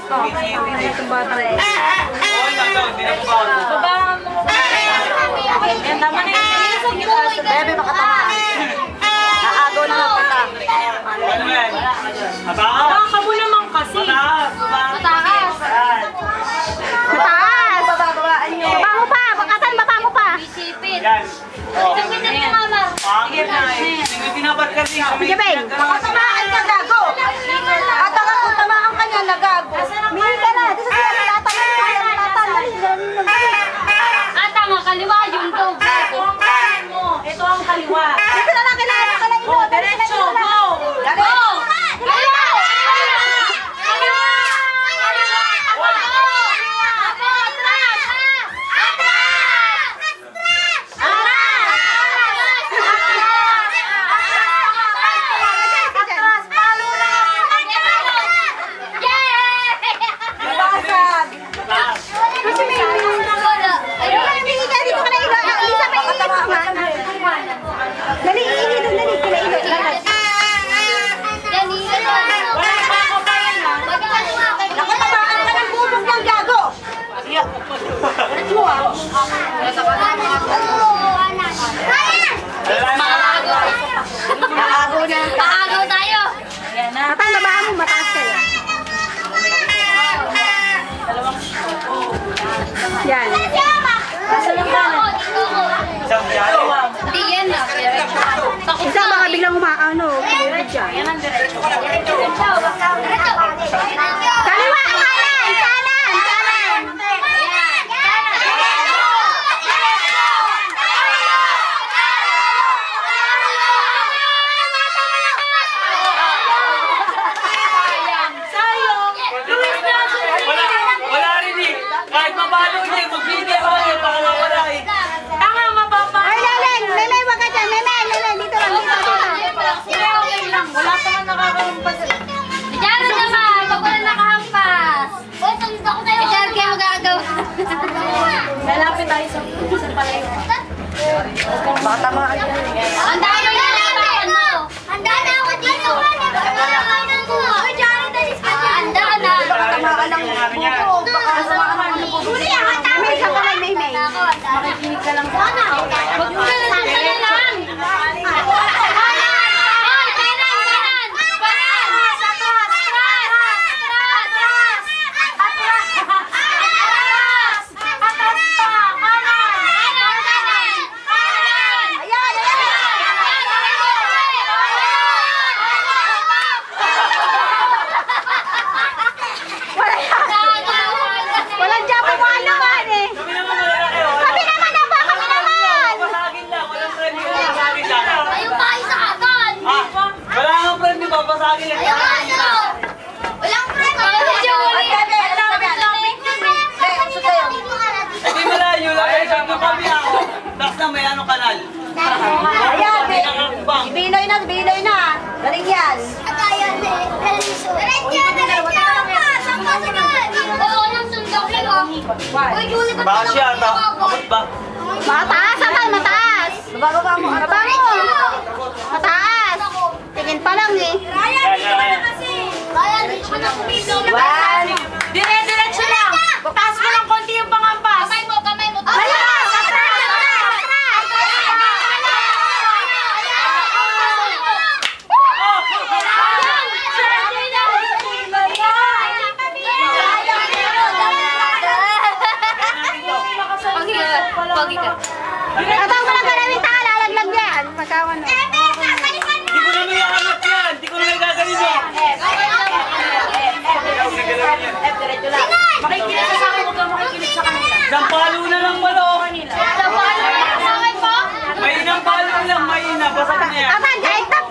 Itong bata. Babangan mo. Yan, tama na yun. Bebe, makatama. Naagaw na lang kita. Baka mo naman kasi. Mataas! Bababaan nyo. Baba mo pa! Bakatan, baba mo pa! Isipin. Yan. Tingnan niyo yung mama. Pangit na eh. Tinabat kasi. Sige, Beng. Makatamaan ka, gago! At kung tamaan ka niya, nagago. Mili ka na. Dito siya, tatangan ka yan. Ata nga, kaliwa yung to. Ito ang kaliwa. Dito na lang kailangan ka lang ilo. Diretso, go! Go! Kaliwa! Dali, ihi doon, dali. Kila ilo, ilalad. Naku, tamaan ka ng bubog ng gago. Ulit mo ah. Maago na. Paagaw tayo! Matang babahan mo, mataas kayo. Yan. Hindi yan na. Isa baka biglang umaano. Kulod dyan. Kaliwa, kanan! Kanan! Kanan! Wala rin eh. Kahit mabalo niya, magbibigay ako eh. Baka mawala eh. Tanga, mapapa. Ay, Lelen! Lelen, wag ka dyan! Lelen! Lelen! Dito lang, dito, dito. Wala pa nga nakakampas. Diyan na naman, pag wala nakahampas. Uy, sundok ko tayo. Diyan kayo magagawa. Lalapit tayo sa palay. Baka tamaan ka. Handa na yan, handa mo. Handa na ako dito. Handa na. Baka tamaan ng bubog. Baka tamaan ng bubog. May isa ka lang, may. Makikinig ka lang sana. Huwag mo na lang. Walang japo mo naman eh. Kami naman malalaki oh. Kami naman ang baka kami naman. Papasagin lang. Walang friend yung papasagin lang. Ayun pa, isa agad. Wala kang friend yung papasagin lang. Walang friend. Hindi malayo lang. Eh, sabi ng kami ako. Tapos na may ano kanal. Ayan, Pinakakubang. Binoy na. Galing yan. Baka siya, abot ba? Mataas, atal, mataas. Baba mo. Mataas. Tingin pa lang eh. One. Dire-diretso lang. Taas mo lang konti yung pangampas. Kamay mo. Malakas, atras. Pogi ka. Atang ko lang kalawin ta, lalaglag yan. Pagkawan mo. Hindi ko na may aangat yan. Hindi ko na may gagawin yan. Makikinig ka sa akin, huwag kang makikinig sa kanila. Isang palo na lang pala oh. Sa palo na sa akin po? May inang palo lang, may ina. Basag na yan. Atang, kahit tap